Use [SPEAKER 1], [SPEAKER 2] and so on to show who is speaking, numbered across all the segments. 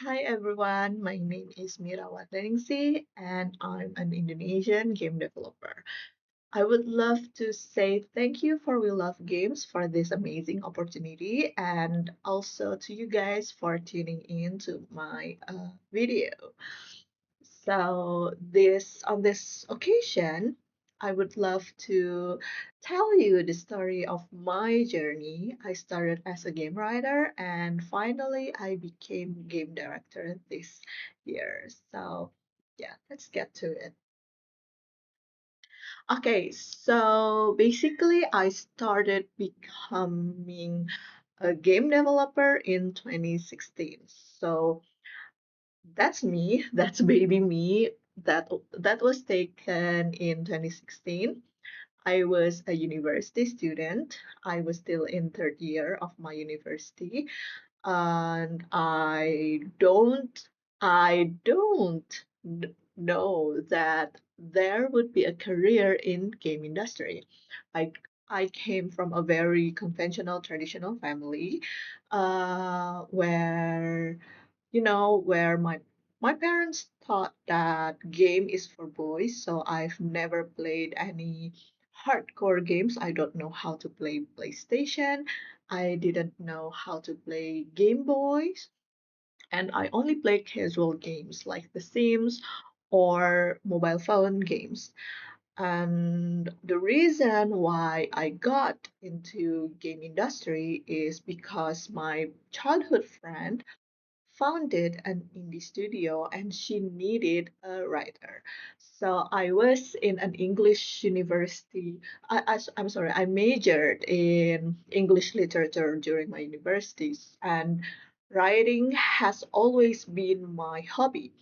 [SPEAKER 1] Hi everyone, my name is Mira Wardhaningsih and I'm an Indonesian game developer. I would love to say thank you for We Love Games for this amazing opportunity and also to you guys for tuning in to my video. So this on this occasion, I would love to tell you the story of my journey. I started as a game writer and finally I became game director this year. So yeah, let's get to it. Okay, so basically I started becoming a game developer in 2016. So that's me. That's baby me. That was taken in 2016. I was a university student. I was still in third year of my university, and I don't know that there would be a career in game industry. I I came from a very conventional, traditional family, where where my parents thought that game is for boys, so I've never played any hardcore games. I don't know how to play PlayStation. I didn't know how to play Game Boys, and I only play casual games like The Sims or mobile phone games. And the reason why I got into game industry is because my childhood friend founded an indie studio and she needed a writer. So I was in an English university. I'm sorry, I majored in English literature during my universities, and writing has always been my hobby.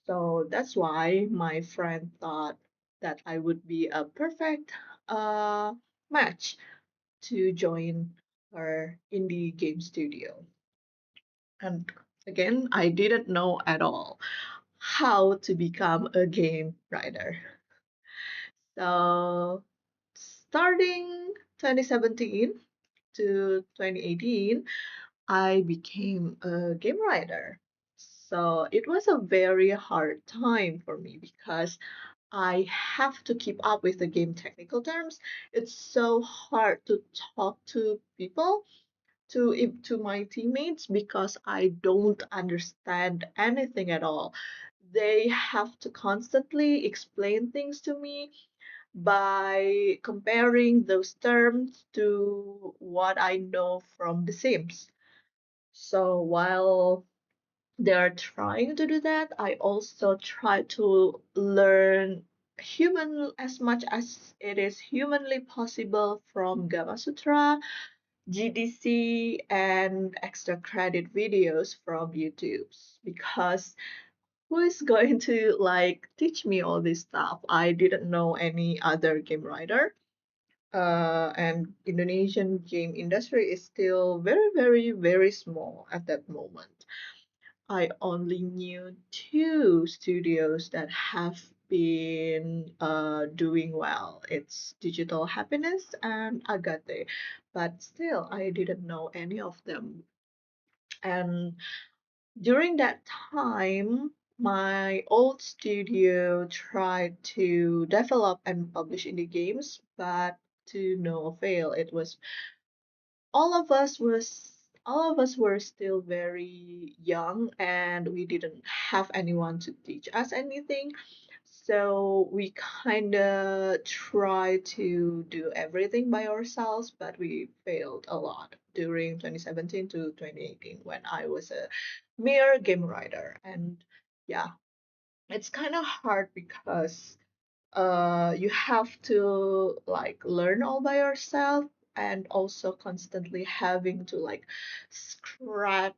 [SPEAKER 1] So that's why my friend thought that I would be a perfect uh, match to join her indie game studio. And again, I didn't know at all how to become a game writer. So, starting 2017 to 2018, I became a game writer. So, it was a very hard time for me because I have to keep up with the game technical terms. It's so hard to talk to people to my teammates because I don't understand anything at all. They have to constantly explain things to me by comparing those terms to what I know from The Sims. So while they're trying to do that, I also try to learn human as much as it is humanly possible from Gama Sutra, GDC, and extra credit videos from YouTube because who is going to like teach me all this stuff? I didn't know any other game writer. And Indonesian game industry is still very, very, very small at that moment. I only knew two studios that have been doing well. It's Digital Happiness and Agate, but still, I didn't know any of them. And during that time, my old studio tried to develop and publish indie games, but to no avail. It was all of us were still very young and we didn't have anyone to teach us anything. So we kind of tried to do everything by ourselves, but we failed a lot during 2017 to 2018 when I was a mere game writer. And yeah, it's kind of hard because you have to like learn all by yourself and also constantly having to like scrap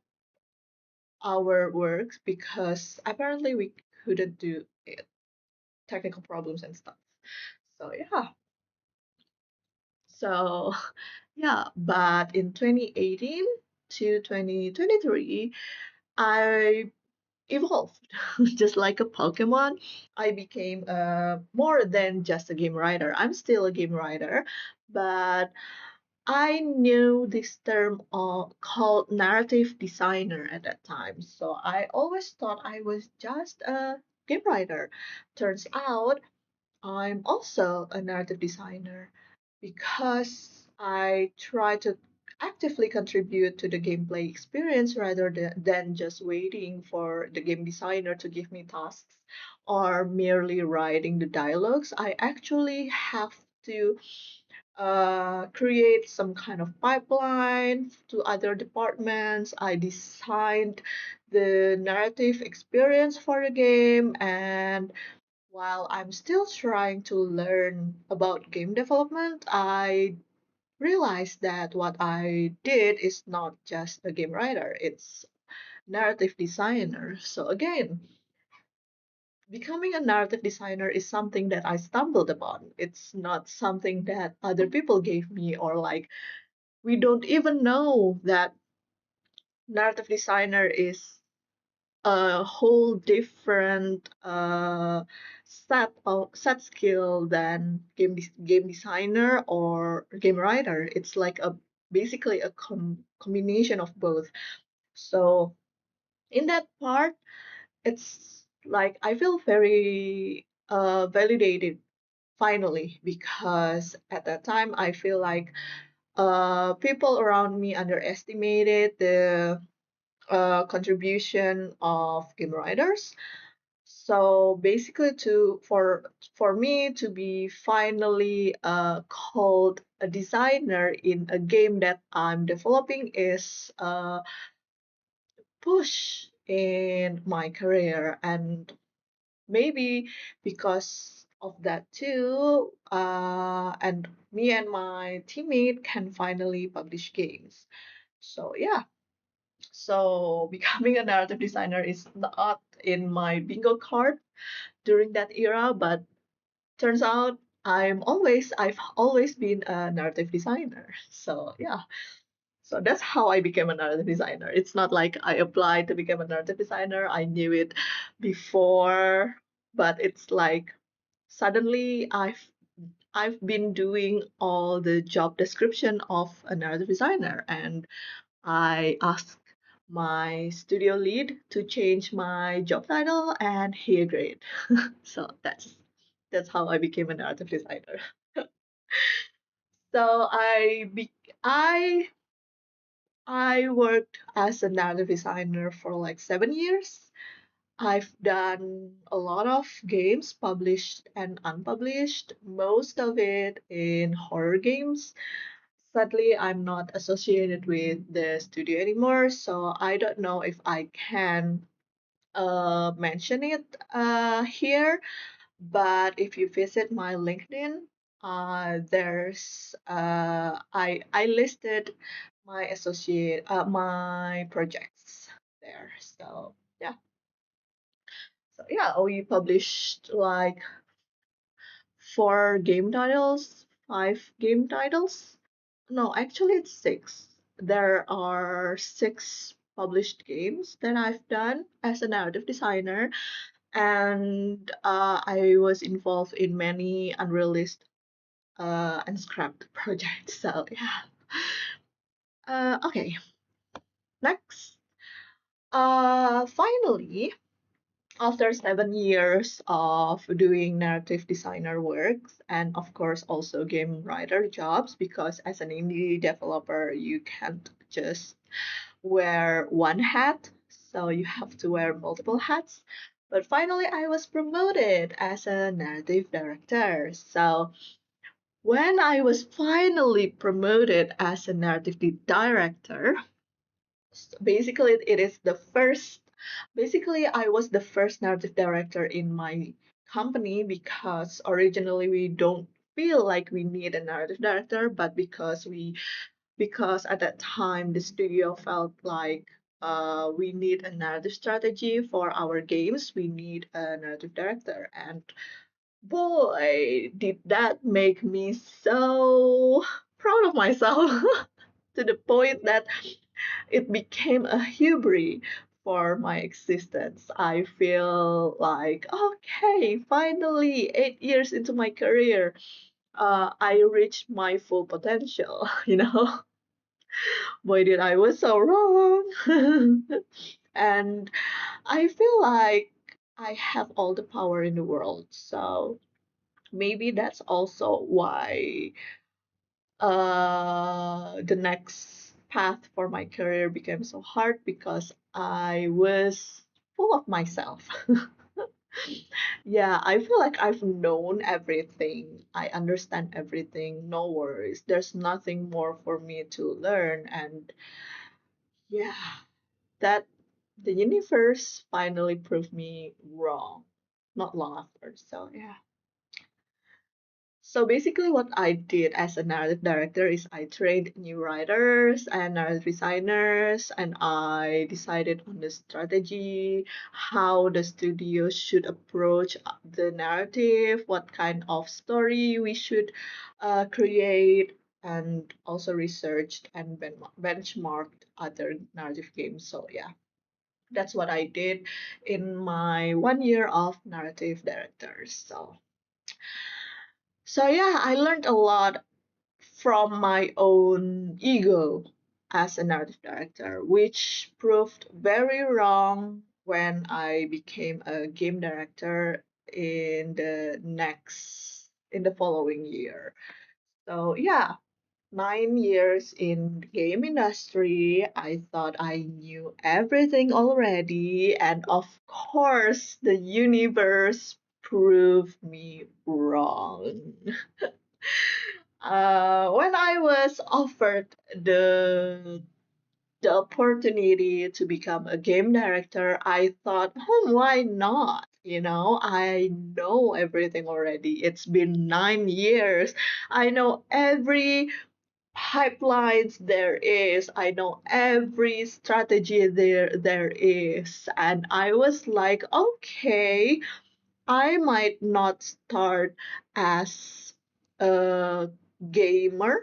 [SPEAKER 1] our works because apparently we couldn't do it, technical problems and stuff. So yeah, so yeah, but in 2018 to 2023, I evolved just like a Pokemon. I became more than just a game writer. I'm still a game writer, but I knew this term called narrative designer at that time. So I always thought I was just a game writer. Turns out I'm also a narrative designer because I try to actively contribute to the gameplay experience rather than just waiting for the game designer to give me tasks or merely writing the dialogues. I actually have to create some kind of pipeline to other departments. I designed the narrative experience for the game, and while I'm still trying to learn about game development, I realized that what I did is not just a game writer, it's narrative designer. So again, becoming a narrative designer is something that I stumbled upon. It's not something that other people gave me, or like we don't even know that narrative designer is a whole different set skill than game designer or game writer. It's like a basically a combination of both. So in that part, it's like I feel very validated finally, because at that time I feel like people around me underestimated the contribution of game writers. So basically, for me to be finally called a designer in a game that I'm developing is a push in my career, and maybe because of that too, and me and my teammate can finally publish games. So yeah, so becoming a narrative designer is not in my bingo card during that era, but turns out I've always been a narrative designer. So yeah. So that's how I became a narrative designer. It's not like I applied to become a narrative designer. I knew it before, but it's like suddenly I've been doing all the job description of a narrative designer, and I asked my studio lead to change my job title, and he agreed. So that's how I became a narrative designer. So I worked as a narrative designer for like 7 years. I've done a lot of games, published and unpublished, most of it in horror games. Sadly, I'm not associated with the studio anymore, so I don't know if I can mention it here. But if you visit my LinkedIn, there's I listed my projects there. So we published like 4 game titles, 5 game titles. No, actually it's 6. There are 6 published games that I've done as a narrative designer, and I was involved in many unreleased and scrapped projects. So yeah. Okay, next. Finally, after 7 years of doing narrative designer works and of course also game writer jobs, because as an indie developer you can't just wear one hat, so you have to wear multiple hats. But finally I was promoted as a narrative director. So when I was finally promoted as a narrative director, basically it is the first basically I was the first narrative director in my company, because originally we don't feel like we need a narrative director, but because at that time the studio felt like we need a narrative strategy for our games, we need a narrative director. And boy, did that make me so proud of myself to the point that it became a hubris for my existence. I feel like, okay, finally, 8 years into my career, I reached my full potential, you know. Boy, did I was so wrong. And I feel like I have all the power in the world. So maybe that's also why the next path for my career became so hard because I was full of myself. Yeah, I feel like I've known everything. I understand everything. No worries. There's nothing more for me to learn. And yeah, that the universe finally proved me wrong not long after. So yeah. So basically, what I did as a narrative director is I trained new writers and narrative designers, and I decided on the strategy, how the studio should approach the narrative, what kind of story we should create, and also researched and benchmarked other narrative games. So yeah, that's what I did in my 1 year of narrative directors. So yeah, I learned a lot from my own ego as a narrative director, which proved very wrong when I became a game director in the following year. So yeah, 9 years in the game industry, I thought I knew everything already, and of course, the universe proved me wrong. When I was offered the opportunity to become a game director, I thought, why not? You know, I know everything already. It's been 9 years. I know every pipelines there is. I know every strategy there is. And I was like, okay, I might not start as a gamer,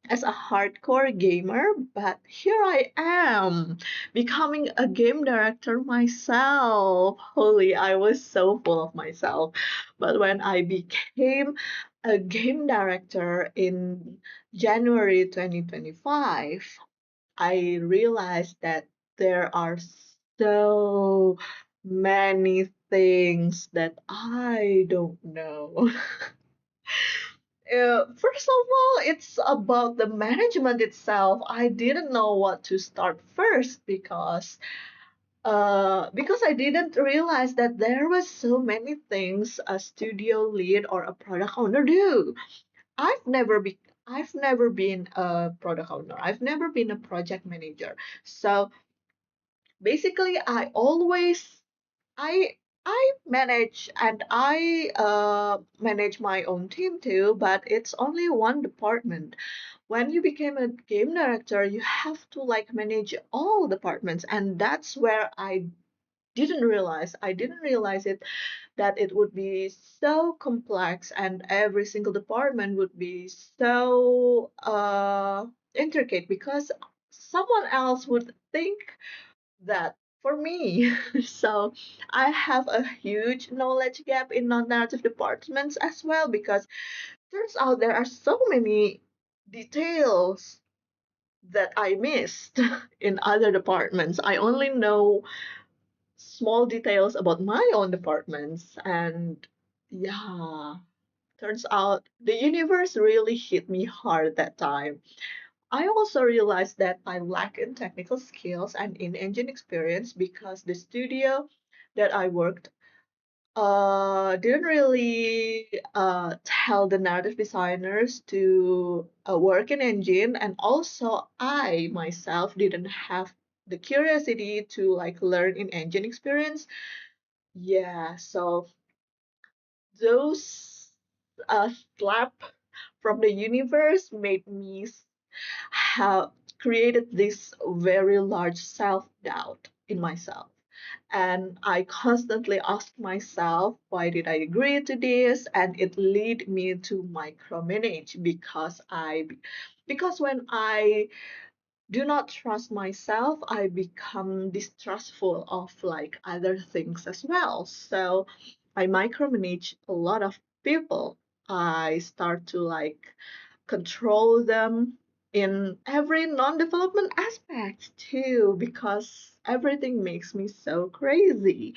[SPEAKER 1] as a hardcore gamer, but here I am becoming a game director myself. Holy, I was so full of myself. But when I became a game director in January 2025, I realized that there are so many things that I don't know. First of all, it's about the management itself. I didn't know what to start first because I didn't realize that there was so many things a studio lead or a product owner do. I've never been a product owner. I've never been a project manager. So basically, I I manage and I manage my own team too, but it's only one department. When you became a game director, you have to like manage all departments, and that's where I didn't realize it that it would be so complex and every single department would be so intricate because someone else would think that for me. So I have a huge knowledge gap in non-narrative departments as well because turns out there are so many details that I missed in other departments. I only know small details about my own departments, and yeah, turns out the universe really hit me hard that time. I also realized that I lack in technical skills and in engine experience because the studio that I worked didn't really tell the narrative designers to work in engine, and also I myself didn't have the curiosity to like learn in engine experience. Yeah, so those slap from the universe made me have created this very large self doubt in myself. And I constantly asked myself, why did I agree to this? And it led me to micromanage because when I do not trust myself, I become distrustful of like other things as well. So I micromanage a lot of people. I start to like control them in every non-development aspect too, because everything makes me so crazy.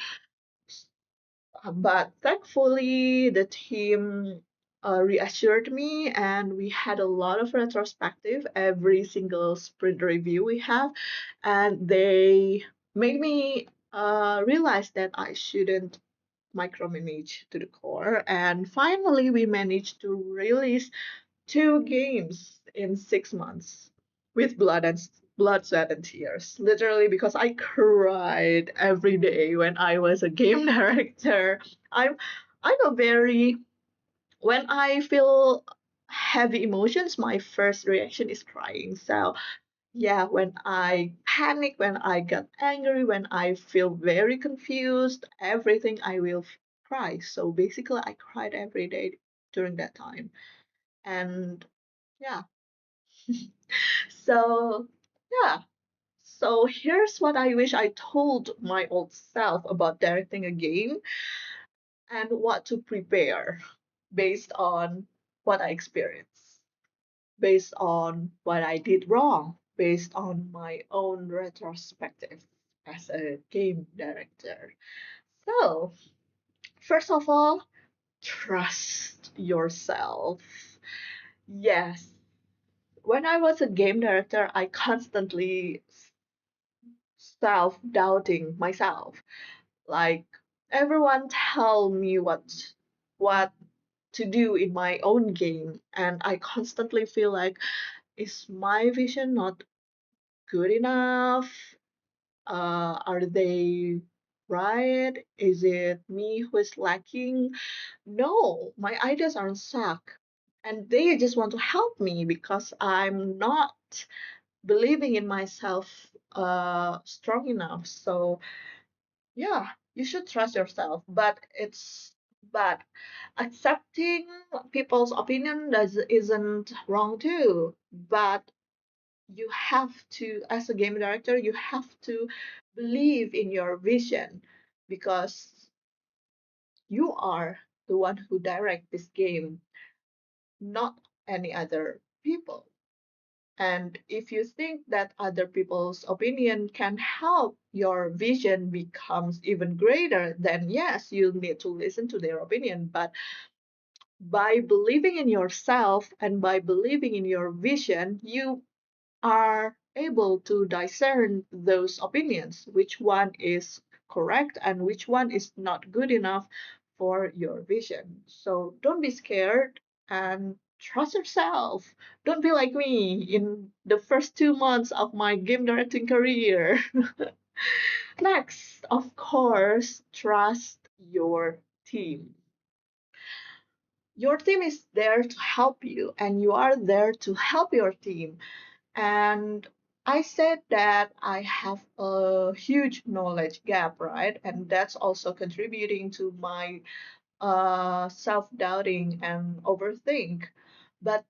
[SPEAKER 1] But thankfully, the team reassured me, and we had a lot of retrospective every single sprint review we have, and they made me realize that I shouldn't micromanage to the core. And finally, we managed to release 2 games in 6 months with blood, sweat, and tears. Literally, because I cried every day when I was a game director. I'm I'm a very when I feel heavy emotions, my first reaction is crying. So yeah, when I panic, when I get angry, when I feel very confused, everything I will cry. So basically, I cried every day during that time. And yeah, so yeah. So here's what I wish I told my old self about directing a game and what to prepare based on what I experienced, based on what I did wrong, based on my own retrospective as a game director. So, first of all, trust yourself. Yes, when I was a game director, I constantly self-doubting myself. Like everyone tell me what to do in my own game, and I constantly feel like, is my vision not good enough? Are they right? Is it me who is lacking? No, my ideas aren't suck. And they just want to help me because I'm not believing in myself strong enough. So yeah, you should trust yourself, but accepting people's opinion does isn't wrong too. But you have to, as a game director, you have to believe in your vision because you are the one who direct this game, not any other people. And if you think that other people's opinion can help your vision becomes even greater, then yes, you need to listen to their opinion. But by believing in yourself and by believing in your vision, you are able to discern those opinions, which one is correct and which one is not good enough for your vision. So don't be scared and trust yourself. Don't be like me in the first 2 months of my game directing career. Next, of course, trust your team. Your team is there to help you, and you are there to help your team. And I said that I have a huge knowledge gap, right? And that's also contributing to my self-doubting and overthink. But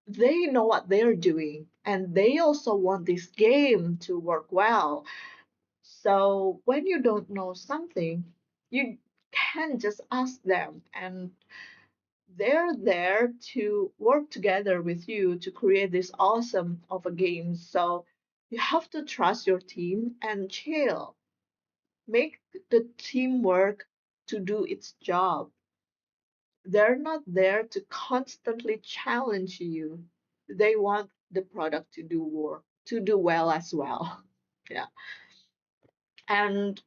[SPEAKER 1] they know what they're doing, and they also want this game to work well. So when you don't know something, you can just ask them, and they're there to work together with you to create this awesome of a game. So you have to trust your team and chill. Make the teamwork to do its job. They're not there to constantly challenge you. They want the product to do work, to do well as well. Yeah. And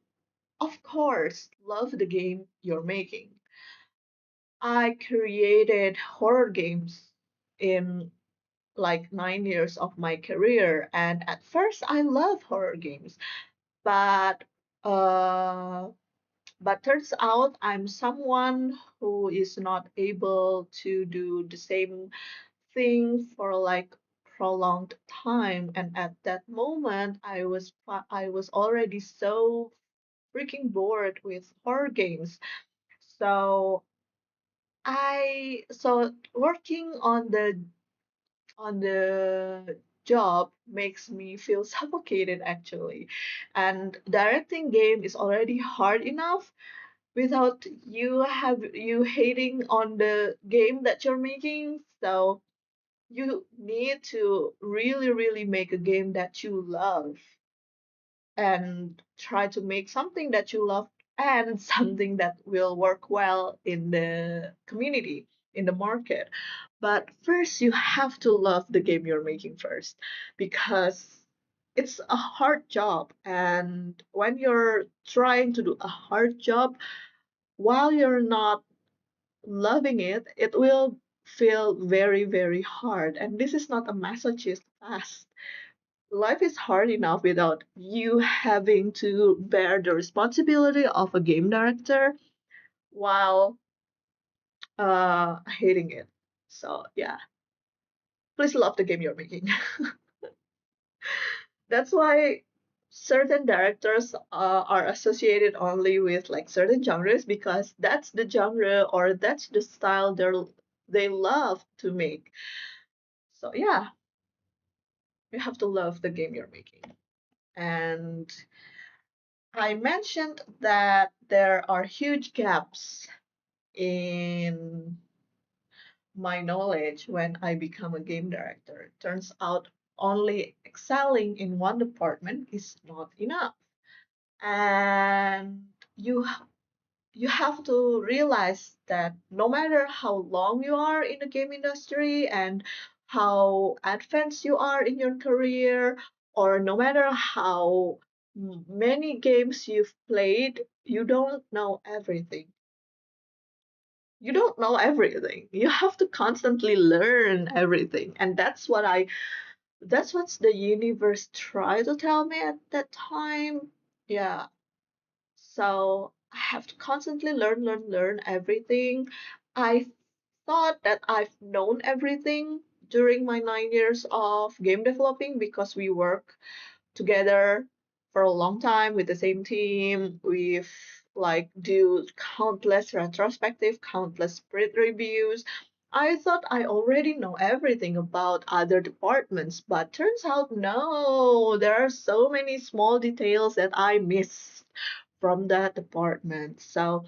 [SPEAKER 1] of course, love the game you're making. I created horror games in like 9 years of my career. And at first, I love horror games, but uh, but turns out I'm someone who is not able to do the same thing for like prolonged time. And at that moment, I was already so freaking bored with horror games. So working on the job makes me feel suffocated actually. And directing game is already hard enough. without you hating on the game that you're making. So you need to really, really make a game that you love and try to make something that you love and something that will work well in the community, in the market. But first, you have to love the game you're making first because it's a hard job. And when you're trying to do a hard job, while you're not loving it, it will feel very, very hard. And this is not a masochist fast. Life is hard enough without you having to bear the responsibility of a game director while hating it. So yeah, please love the game you're making. That's why certain directors are associated only with like certain genres because that's the genre or that's the style they love to make. So yeah, you have to love the game you're making. And I mentioned that there are huge gaps in my knowledge when I become a game director. Turns out only excelling in one department is not enough. And you have to realize that no matter how long you are in the game industry and how advanced you are in your career, or no matter how many games you've played, you don't know everything. You don't know everything. You have to constantly learn everything. And that's what the universe tried to tell me at that time. Yeah. So I have to constantly learn everything. I thought that I've known everything during my 9 years of game developing because we work together for a long time with the same team. We've like do countless retrospective, countless sprint reviews. I thought I already know everything about other departments, but turns out no, there are so many small details that I missed from that department. So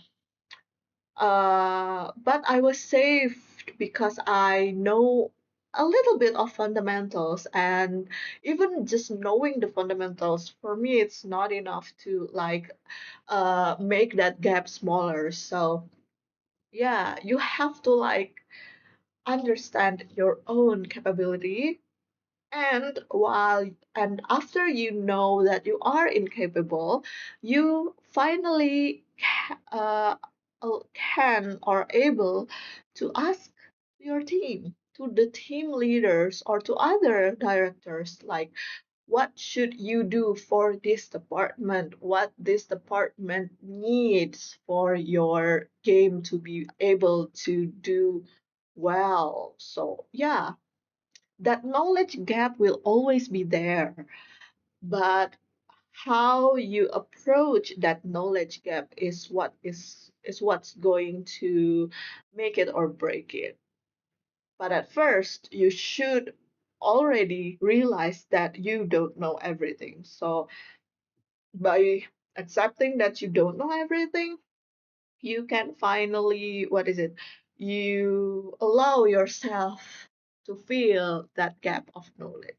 [SPEAKER 1] but I was saved because I know a little bit of fundamentals, and even just knowing the fundamentals for me, it's not enough to like make that gap smaller. So yeah, you have to like understand your own capability, and after you know that you are incapable, you finally can or able to ask your team, to the team leaders or to other directors, like what should you do for this department, what this department needs for your game to be able to do well. So yeah, that knowledge gap will always be there, but how you approach that knowledge gap is what's going to make it or break it. But at first, you should already realize that you don't know everything. So by accepting that you don't know everything, you can finally, what is it? You allow yourself to feel that gap of knowledge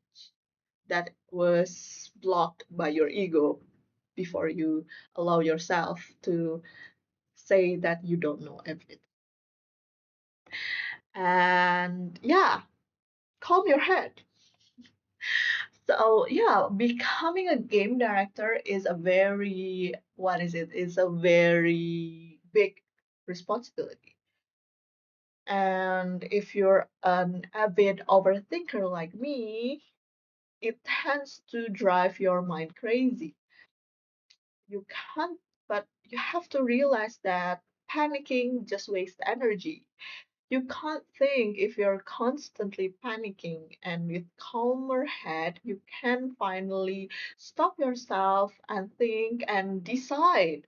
[SPEAKER 1] that was blocked by your ego before you allow yourself to say that you don't know everything. And yeah, calm your head. So yeah, becoming a game director is a very, what is it? Is a very big responsibility. And if you're an avid overthinker like me, it tends to drive your mind crazy. You can't, but you have to realize that panicking just wastes energy. You can't think if you're constantly panicking, and with calmer head, you can finally stop yourself and think and decide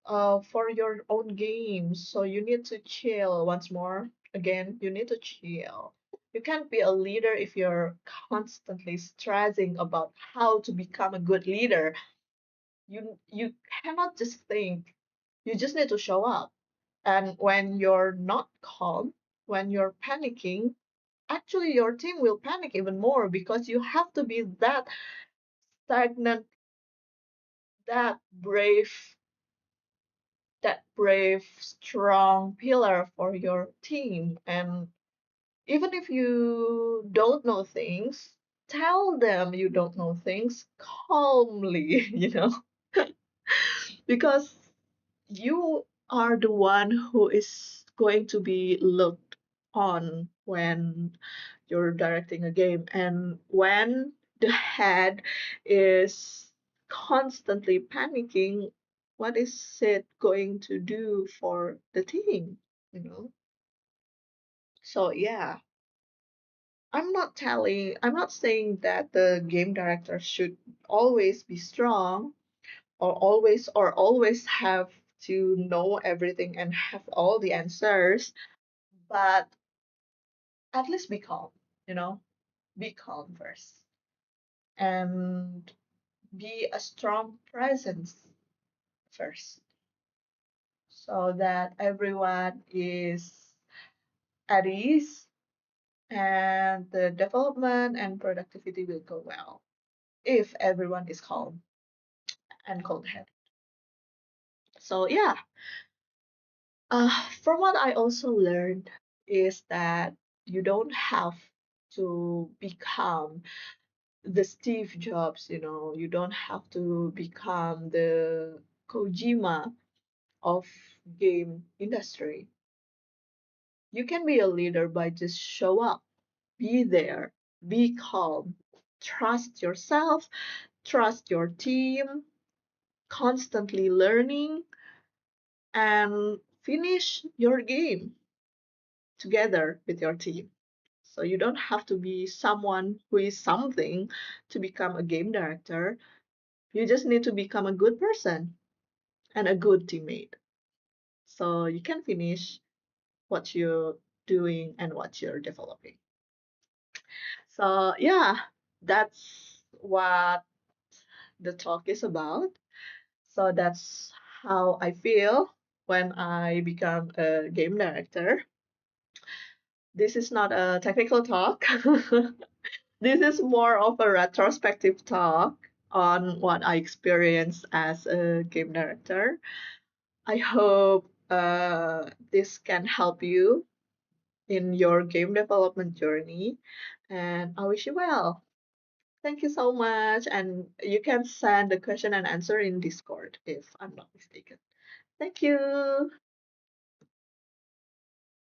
[SPEAKER 1] for your own game. So you need to chill once more. Again, you need to chill. You can't be a leader if you're constantly stressing about how to become a good leader. You cannot just think. You just need to show up. And when you're not calm, when you're panicking, actually your team will panic even more because you have to be that stagnant, that brave, strong pillar for your team. And even if you don't know things, tell them you don't know things calmly, because you are the one who is going to be looked on when you're directing a game. And when the head is constantly panicking, what is it going to do for the team? You know? So yeah, I'm not saying that the game director should always be strong or always have to know everything and have all the answers, but at least be calm, you know, be calm first and be a strong presence first so that everyone is at ease and the development and productivity will go well if everyone is calm and cold headed. So yeah, from what I also learned is that you don't have to become the Steve Jobs, you don't have to become the Kojima of game industry. You can be a leader by just show up, be there, be calm, trust yourself, trust your team, constantly learning, and finish your game together with your team. So you don't have to be someone who is something to become a game director. You just need to become a good person and a good teammate. So you can finish what you're doing and what you're developing. So yeah, that's what the talk is about. So that's how I feel when I become a game director. This is not a technical talk. This is more of a retrospective talk on what I experienced as a game director. I hope this can help you in your game development journey, and I wish you well. Thank you so much, and you can send the question and answer in Discord if I'm not mistaken. Thank you.